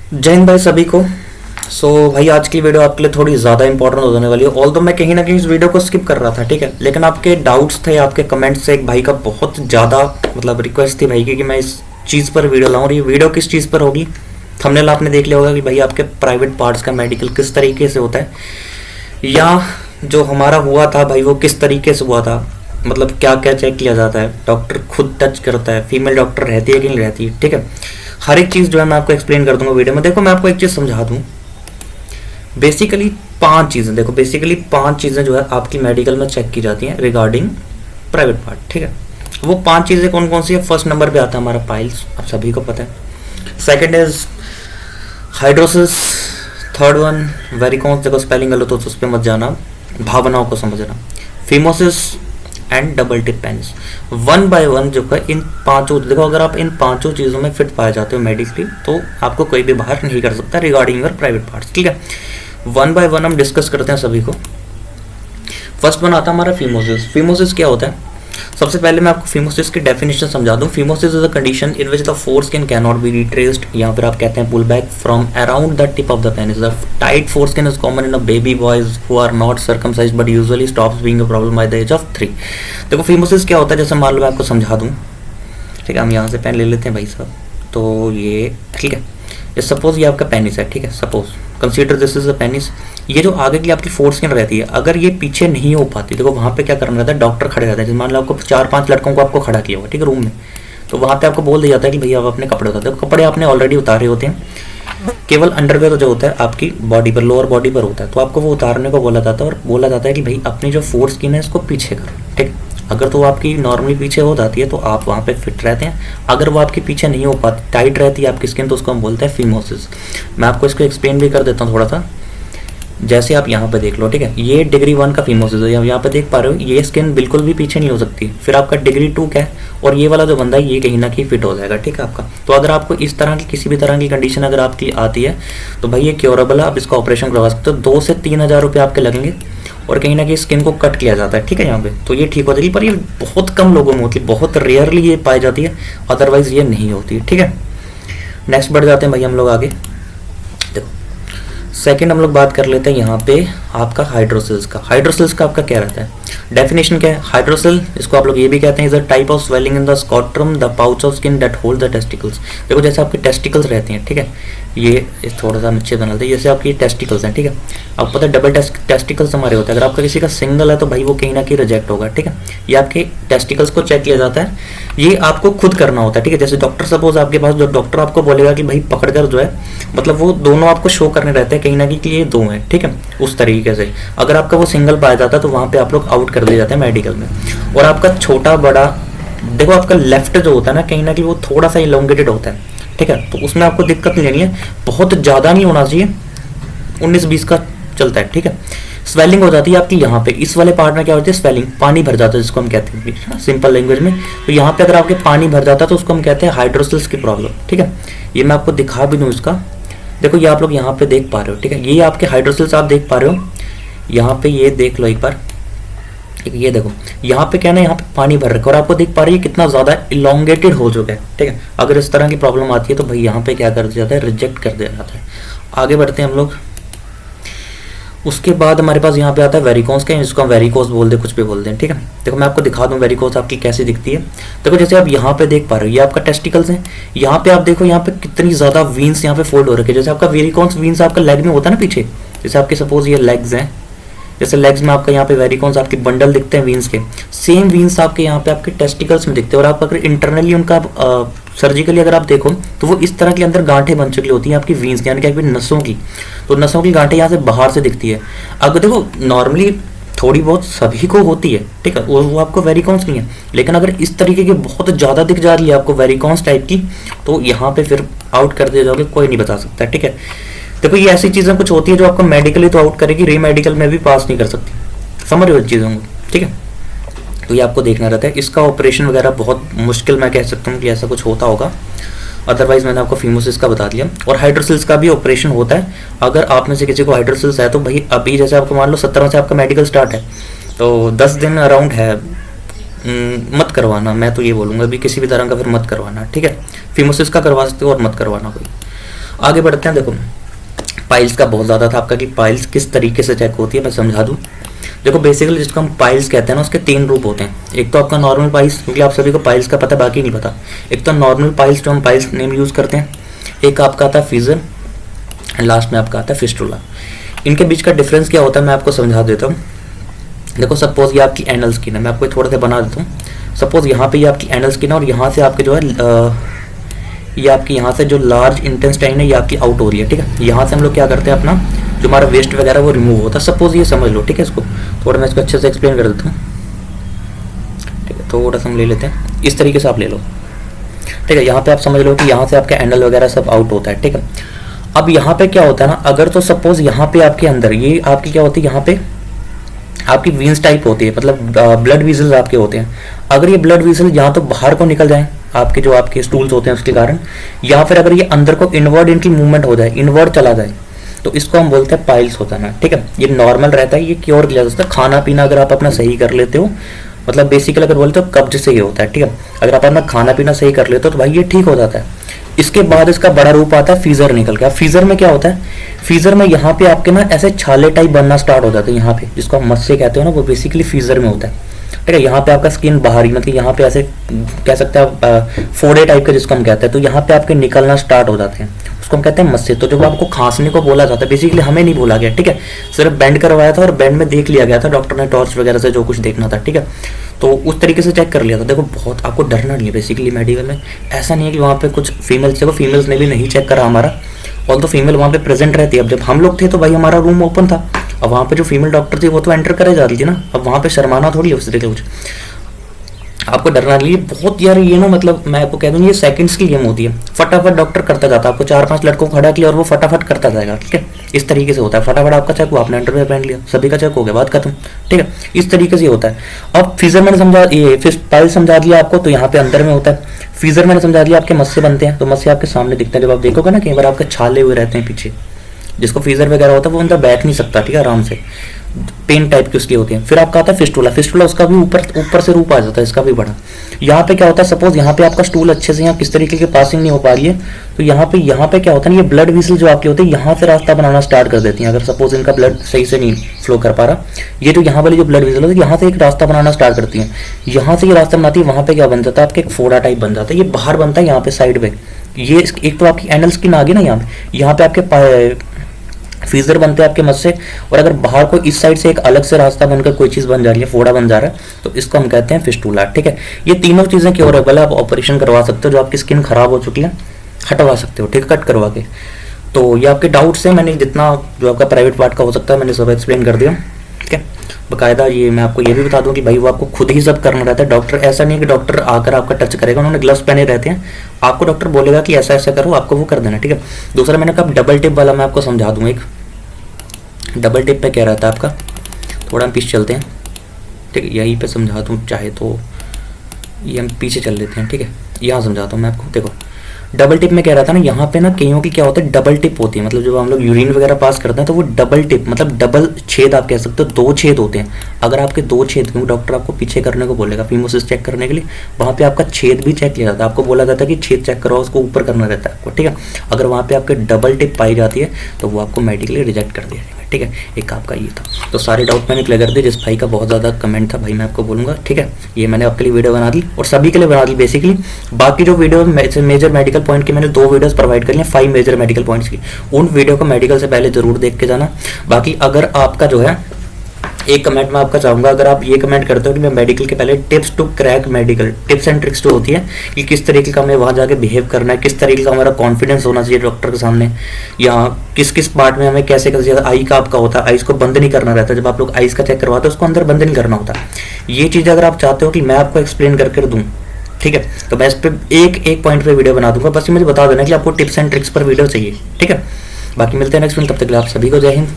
जय हिंद भाई सभी को। भाई आज की वीडियो आपके लिए थोड़ी ज़्यादा इंपॉर्टेंट होने वाली है। ऑल तो मैं कहीं ना कहीं इस वीडियो को स्किप कर रहा था, ठीक है, लेकिन आपके डाउट्स थे, आपके कमेंट्स से एक भाई का बहुत ज़्यादा रिक्वेस्ट थी भाई की कि मैं इस चीज़ पर वीडियो लाऊँ। और ये वीडियो किस चीज़ पर होगी, थंबनेल आपने देख लिया होगा कि भाई आपके प्राइवेट पार्ट्स का मेडिकल किस तरीके से होता है, या जो हमारा हुआ था भाई वो किस तरीके से हुआ था, क्या क्या चेक किया जाता है, डॉक्टर खुद टच करता है, फीमेल डॉक्टर रहती है कि नहीं रहती है, ठीक है। हर एक चीज़ जो है मैं आपको एक्सप्लेन कर दूंगा वीडियो में। देखो मैं आपको एक चीज़ समझा दूं, बेसिकली 5 चीज़ें, देखो बेसिकली 5 चीज़ें जो है आपकी मेडिकल में चेक की जाती हैं रिगार्डिंग प्राइवेट पार्ट, ठीक है। वो 5 चीज़ें कौन कौन सी है? फर्स्ट नंबर पे आता है हमारा पाइल्स, आप सभी को पता है। Second is hydrocele. Third one varicocele, देखो स्पेलिंग गलत हो तो उस पर मत जाना, भावनाओं को समझना। Phimosis and double tip penis. One by one जो है इन पांचों, देखो अगर आप इन पांचों चीज़ों में फिट पाए जाते हो मेडिकली तो आपको कोई भी बाहर नहीं कर सकता रिगार्डिंग योर प्राइवेट पार्ट्स, ठीक है। वन बाय वन हम डिस्कस करते हैं सभी को। फर्स्ट वन आता है हमारा फीमोसिस। फीमोसिस क्या होता है? सबसे पहले मैं आपको फीमोसिस की डेफिनेशन समझा दूं। Phimosis is a condition in which the foreskin can not be retracted, या फिर आप कहते हैं pull back from around the tip of the penis. The tight foreskin is common in a baby boys who are not circumcised but usually stops being a problem by the age of 3। देखो phimosis क्या होता है, जैसे मान लो मैं आपको समझा दूं, ठीक है। हम यहाँ से पेन ले लेते हैं भाई साहब, तो ये ठीक है, सपोज ये आपका पेनिस है, ठीक है। Suppose consider this is a penis. ये जो आगे की आपकी फोरस्किन रहती है, अगर ये पीछे नहीं हो पाती, देखो वहाँ पे क्या करना रहता है, डॉक्टर खड़े रहते हैं। जैसे मान लो आपको 4-5 लड़कों को आपको खड़ा किया हुआ, ठीक है, रूम में, तो वहाँ पे आपको बोल दिया जाता है कि भैया आप अपने कपड़े उतार दो। कपड़े आपने ऑलरेडी उतारे होते हैं, केवल अंडरवेयर जो होता है आपकी बॉडी पर, लोअर बॉडी पर होता है, तो आपको वो उतारने को बोला जाता है और बोला जाता है कि भाई अपनी जो फोरस्किन है इसको पीछे करो, ठीक। अगर तो आपकी नॉर्मली पीछे हो जाती है तो आप वहाँ पे फिट रहते हैं। अगर वो आपकी पीछे नहीं हो पाती, टाइट रहती है आपकी स्किन, तो उसको हम बोलते हैं फीमोसिस। मैं आपको इसको एक्सप्लेन भी कर देता हूँ थोड़ा सा। जैसे आप यहाँ पे देख लो, ठीक है, ये डिग्री 1 का फीमोसिस है, यहाँ पे देख पा रहे हो ये स्किन बिल्कुल भी पीछे नहीं हो सकती। फिर आपका डिग्री 2 क्या है, और ये वाला जो बंदा है ये कहीं ना कहीं फिट हो जाएगा, ठीक है आपका। तो अगर आपको इस तरह की किसी भी तरह की कंडीशन अगर आपकी आती है तो भाई ये क्योरेबल है, आप इसका ऑपरेशन करवा सकते हो। 2 से 3 हज़ार रुपये आपके लगेंगे, और कहीं ना कहीं स्किन को कट किया जाता है, ठीक है, यहाँ पे, तो ये ठीक हो जाएगी। पर ये बहुत कम लोगों में होती है, बहुत रेयरली ये पाई जाती है, अदरवाइज ये नहीं होती है, ठीक है। नेक्स्ट बढ़ जाते हैं भाई हम लोग आगे। देखो सेकंड हम लोग बात कर लेते हैं यहाँ पे आपका हाइड्रोसिल्स का। हाइड्रोसिल्स का आपका क्या रहता है, डेफिनेशन क्या है? हाइड्रोसिल, इसको आप लोग ये भी कहते हैं, is a type of swelling in the scrotum the pouch of skin that hold the testicles. देखो जैसे आपके टेस्टिकल्स रहते हैं, ठीक है, ये थोड़ा सा नीचे बनाते हैं, जैसे आपकी टेस्टिकल्स हैं, ठीक है। आपको पता है डबल टेस्टिकल्स हमारे होते हैं। अगर आपका किसी का सिंगल है तो भाई वो कहीं ना कहीं रिजेक्ट होगा, ठीक है। ये आपके टेस्टिकल्स को चेक किया जाता है, ये आपको खुद करना होता है, ठीक है। जैसे डॉक्टर, सपोज आपके पास जो डॉक्टर आपको बोलेगा कि भाई पकड़कर जो है, वो दोनों आपको शो करने रहते हैं कहीं ना कहीं कि ये 2 हैं, ठीक है, उस तरीके से। अगर आपका वो सिंगल पाया जाता है तो वहाँ पे आप लोग आउट कर दिए जाते हैं मेडिकल में। और आपका छोटा बड़ा, देखो आपका लेफ्ट जो होता है ना, कहीं ना कहीं वो थोड़ा सा इलोंगेटेड होता है, ठीक है, तो उसमें आपको दिक्कत नहीं लेनी है, बहुत ज़्यादा नहीं होना चाहिए, 19-20 का चलता है, ठीक है। स्वेलिंग हो जाती है आपकी यहाँ पे, इस वाले पार्ट में क्या होती है, स्वेलिंग, पानी भर जाता है जिसको हम कहते हैं सिंपल लैंग्वेज में। तो यहाँ पे अगर आपके पानी भर जाता है तो उसको हम कहते हैं हाइड्रोसिल्स की प्रॉब्लम, ठीक है। ये मैं आपको दिखा भी दूँ इसका, देखो ये आप लोग यहाँ पे देख पा रहे हो, ठीक है, ये आपके हाइड्रोसिल्स आप देख पा रहे हो, यहाँ पे ये देख लो एक बार, ये देखो यहाँ पे क्या ना, यहाँ पे पानी भर रखा है और आपको देख पा रही है कितना ज़्यादा इलोंगेटेड हो चुका है, ठीक है। अगर इस तरह की प्रॉब्लम आती है तो भाई यहाँ पे क्या कर दिया जाता है, रिजेक्ट कर दिया जाता है। आगे बढ़ते हैं हम लोग। उसके बाद हमारे पास यहाँ पे आता है वेरिकोस का, जिसको हम वेरिकोस बोल दे, कुछ भी बोल दें, ठीक है। देखो मैं आपको दिखा दूँ वेरिकोस आपकी कैसे दिखती है। देखो जैसे आप यहाँ पे देख पा रहे हो, ये आपका टेस्टिकल्स है, यहाँ पे आप देखो यहाँ पे कितनी ज़्यादा वीन्स यहाँ पे फोल्ड हो रखे हैं। जैसे आपका वेरिकोस वीन्स आपका लेग में होता है ना पीछे, जैसे आपके सपोज ये लेग्स हैं, जैसे लेग्स में आपका यहाँ पे वेरिकोन्स आपके बंडल दिखते हैं वीन्स के, सेम वीन्स आपके यहाँ पे आपके टेस्टिकल्स में दिखते हैं। और आप अगर इंटरनली उनका सर्जिकली अगर आप देखो तो वो इस तरह के अंदर गांठें बन चुकी होती हैं आपकी वीन्स की, यानी कि आपकी नसों की। तो नसों की गांठें यहाँ से बाहर से दिखती है। अगर देखो नॉर्मली थोड़ी बहुत सभी को होती है, ठीक है, वो आपको वेरिकोन्स नहीं है, लेकिन अगर इस तरीके की बहुत ज़्यादा दिख जा रही है आपको वेरिकोन्स टाइप की, तो यहाँ पे फिर आउट कर दिया जाओगे, कोई नहीं बता सकता, ठीक है। देखो ये ऐसी चीज़ें कुछ होती है जो आपको मेडिकली तो आउट करेगी, री मेडिकल में भी पास नहीं कर सकती, समझ रहे हो चीज़ों को, ठीक है। तो ये आपको देखना रहता है। इसका ऑपरेशन वगैरह बहुत मुश्किल, मैं कह सकता हूँ कि ऐसा कुछ होता होगा, अदरवाइज मैंने आपको फीमोसिस का बता दिया। और हाइड्रोसिल्स का भी ऑपरेशन होता है। अगर आप में से किसी को हाइड्रोसिल्स है तो भाई अभी जैसे आपको मान लो 17 से आपका मेडिकल स्टार्ट है, तो 10 दिन अराउंड है, मत करवाना, मैं तो ये बोलूँगा अभी किसी भी तरह का फिर मत करवाना, ठीक है। फीमोसिस का करवा सकते हो और मत करवाना कोई। आगे बढ़ते हैं। देखो पाइल्स का बहुत ज़्यादा था आपका कि पाइल्स किस तरीके से चेक होती है, मैं समझा दूँ। देखो बेसिकली जिसको हम पाइल्स कहते हैं ना, उसके 3 रूप होते हैं। एक तो आपका नॉर्मल पाइल्स, क्योंकि आप सभी को पाइल्स का पता, बाकी नहीं पता। एक तो नॉर्मल पाइल्स जो हम पाइल्स नेम यूज़ करते हैं, एक आपका आता है फीजर, लास्ट में आपका आता है फिस्टुला। इनके बीच का डिफरेंस क्या होता है मैं आपको समझा देता हूँ। देखो सपोज ये आपकी एनल स्किन है, मैं आपको थोड़ा सा बना देता हूँ। सपोज यहाँ पे ये आपकी एनल स्किन है और यहाँ से आपके जो है ये आपकी यहाँ से जो लार्ज इंटेस्टाइन है ये आपकी आउट हो रही है, ठीक है। यहाँ से हम लोग क्या करते हैं, अपना जो हमारा वेस्ट वगैरह वो रिमूव होता है। सपोज ये समझ लो, ठीक है। इसको थोड़ा मैं इसको अच्छे से एक्सप्लेन कर देता हूँ, ठीक है। थोड़ा सा हम ले लेते हैं, इस तरीके से आप ले लो, ठीक है। यहाँ पे आप समझ लो कि यहाँ से आपका एनल वगैरह सब आउट होता है, ठीक है। अब यहाँ पे क्या होता है ना, अगर तो सपोज यहाँ पे आपके अंदर ये आपकी क्या होती है, यहाँ पे आपकी वीन्स टाइप होती है, मतलब ब्लड वीजल्स आपके होते हैं। अगर ये ब्लड वीजल यहाँ तो बाहर को निकल जाए आपके जो आपके स्टूल्स होते हैं उसके कारण, या फिर अगर ये अंदर को इनवर्ड इनकी मूवमेंट हो जाए, इनवर्ड चला जाए, तो इसको हम बोलते हैं पाइल्स होता है ना, ठीक है। ये नॉर्मल रहता है, ये क्योर किया जा सकता है। खाना पीना अगर आप अपना सही कर लेते हो, मतलब बेसिकली अगर बोलते हो कब्ज से ये होता है, ठीक है। अगर आप अपना खाना पीना सही कर लेते हो तो भाई ये ठीक हो जाता है। इसके बाद इसका बड़ा रूप आता है फीजर निकल के। फीजर में क्या होता है, फीजर में यहाँ पे आपके ना ऐसे छाले टाइप बनना स्टार्ट हो जाते हैं यहाँ पे, जिसको हम मस्से कहते हो ना, वो बेसिकली फीजर में होता है, ठीक है। यहाँ पे आपका स्किन बाहरी, मतलब यहाँ पे ऐसे कह सकते हैं आप फोड़े टाइप का जिसको हम कहते हैं, तो यहाँ पे आपके निकलना स्टार्ट हो जाते हैं, उसको हम कहते हैं मस्से। तो जब आपको खांसने को बोला जाता है, बेसिकली हमें नहीं बोला गया, ठीक है। सिर्फ बैंड करवाया था और बैंड में देख लिया गया था डॉक्टर ने, टॉर्च वगैरह से जो कुछ देखना था, ठीक है। तो उस तरीके से चेक कर लिया था। देखो बहुत आपको डरना नहीं है बेसिकली मेडिकल में। ऐसा नहीं है कि वहाँ पे कुछ फीमेल्स, देखो फीमेल्स ने भी नहीं चेक करा हमारा, और तो फीमेल वहाँ पे प्रेजेंट रहती है। अब जब हम लोग थे तो भाई हमारा रूम ओपन था, अब वहाँ पे जो फीमेल डॉक्टर थी वो तो एंटर करे जा रही थी ना, अब वहाँ पे शर्माना थोड़ी है उस तरीके कुछ। आपको डरना नहीं है बहुत यार, ये ना मतलब मैं आपको कह दूँ ये सेकंड्स की गेम होती है। फटाफट डॉक्टर करता जाता है, आपको 4-5 लड़कों को खड़ा किया और वो फटाफट करता जाएगा, ठीक है। इस तरीके से होता है, फटाफट आपका चेक हुआ, आपने अंडरवेयर पहन लिया, सभी का चेक हो गया, बात खत्म, ठीक है। इस तरीके से होता है। अब फीजर मैंने समझा, ये पाइल समझा दिया आपको, तो यहाँ पे अंदर में होता है। फीजर मैंने समझा दिया, आपके मस्से बनते हैं, तो मस्से आपके सामने दिखते हैं। जब आप देखोगे ना कई बार आपके छाले हुए रहते हैं पीछे, जिसको फीजर वगैरह होता है वो अंदर बैठ नहीं सकता, ठीक है, आराम से, पेन टाइप की उसकी होती है। फिर आपका आता है फिस्टुला। फिस्टुला उसका भी ऊपर से रूप आ जाता है, इसका भी बड़ा। यहाँ पे क्या होता है, सपोज यहाँ पे आपका स्टूल अच्छे से यहाँ किस तरीके की पासिंग नहीं हो पा रही है, तो यहाँ पे क्या होता है, ये ब्लड वेसल जो आपके होते हैं यहाँ से रास्ता बनाना स्टार्ट कर देती हैं। अगर सपोज इनका ब्लड सही से नहीं फ्लो कर पा रहा, ये जो यहाँ वाली जो ब्लड वेसल होती है यहाँ से एक रास्ता बनाना स्टार्ट करती है। यहाँ से ये रास्ता बनाती है, वहाँ पे क्या बन जाता है, आपके एक फोड़ा टाइप बन जाता है, ये बाहर बनता है यहाँ पे साइड पे। ये एक तो आपकी एनल स्किन आ गई ना, यहाँ पे आपके फीजर बनते हैं आपके मस्से, और अगर बाहर को इस साइड से एक अलग से रास्ता बनकर कोई चीज बन जा रही है, फोड़ा बन जा रहा है, तो इसको हम कहते हैं फिस्टुला, ठीक है। ये तीनों चीजें क्योरेबल है, आप ऑपरेशन करवा सकते हो, जो आपकी स्किन खराब हो चुकी है हटवा सकते हो, ठीक है, कट करवा के। तो ये आपके डाउट्स है, मैंने जितना जो आपका प्राइवेट पार्ट का हो सकता है मैंने सब एक्सप्लेन कर दिया, ठीक है। बाकायदा ये मैं आपको ये भी बता दूं कि भाई वो आपको खुद ही सब करना रहता है। डॉक्टर ऐसा नहीं है कि डॉक्टर आकर आपका टच करेगा, उन्होंने ग्लव्स पहने रहते हैं, आपको डॉक्टर बोलेगा कि ऐसा ऐसा करो, आपको वो कर देना, ठीक है। दूसरा मैंने कहा डबल टिप वाला मैं आपको समझा दूँ। एक डबल टिप पे क्या रहता है आपका, थोड़ा हम पीछे चलते हैं, ठीक है, यहीं पे समझा दूँ चाहे तो, ये हम पीछे चल लेते हैं, ठीक है, यहाँ समझाता हूँ मैं आपको। देखो डबल टिप में क्या रहता है ना, यहाँ पे ना कईयों की क्या होता है डबल टिप होती है, मतलब जब हम लोग यूरिन वगैरह पास करते हैं तो वो डबल टिप, मतलब डबल छेद आप कह सकते हो, 2 छेद होते हैं। अगर आपके 2 छेद, क्योंकि डॉक्टर आपको पीछे करने को बोलेगा फीमोसिस चेक करने के लिए, वहाँ पे आपका छेद भी चेक किया जाता है, आपको बोला जाता है कि छेद चेक करो, उसको ऊपर करना रहता है आपको, ठीक है। अगर वहाँ पे आपके डबल टिप पाई जाती है तो वो आपको मेडिकली रिजेक्ट कर दिया जाएगा, ठीक है। एक आपका ये था, तो सारे डाउट मैंने क्लियर कर दिए। जिस भाई का बहुत ज़्यादा कमेंट था भाई मैं आपको बोलूँगा, ठीक है, ये मैंने आपके लिए वीडियो बना दी और सभी के लिए बना दी बेसिकली। बाकी जो वीडियो मेजर मेडिकल पॉइंट की मैंने 2 वीडियोस प्रोवाइड करी हैं, 5 मेजर मेडिकल पॉइंट्स की, उन वीडियो को मेडिकल से पहले जरूर देख के जाना। बाकी अगर आपका जो है एक कमेंट में आपका चाहूँगा, अगर आप ये कमेंट करते हो कि मैं मेडिकल के पहले tips to crack medical, tips and tricks जो होती है कि किस तरीके का हमें वहाँ जाके बिहेव करना है, किस तरीके का हमारा कॉन्फिडेंस होना चाहिए डॉक्टर के सामने, या किस किस पार्ट में हमें कैसे कैसे, आई का आपका होता है, आइस को बंद नहीं करना रहता, जब आप लोग आइस का चेक करवाते हो उसको अंदर बंद नहीं करना होता। ये चीज़ अगर आप चाहते हो कि मैं आपको एक्सप्लेन करके दूँ, ठीक है, तो मैं इस पर एक पॉइंट पे वीडियो बना दूंगा, बस ये मुझे बता देना कि आपको टिप्स एंड ट्रिक्स पर वीडियो चाहिए, ठीक है। बाकी मिलते हैं नेक्स्ट में, तब तक आप सभी को जय हिंद।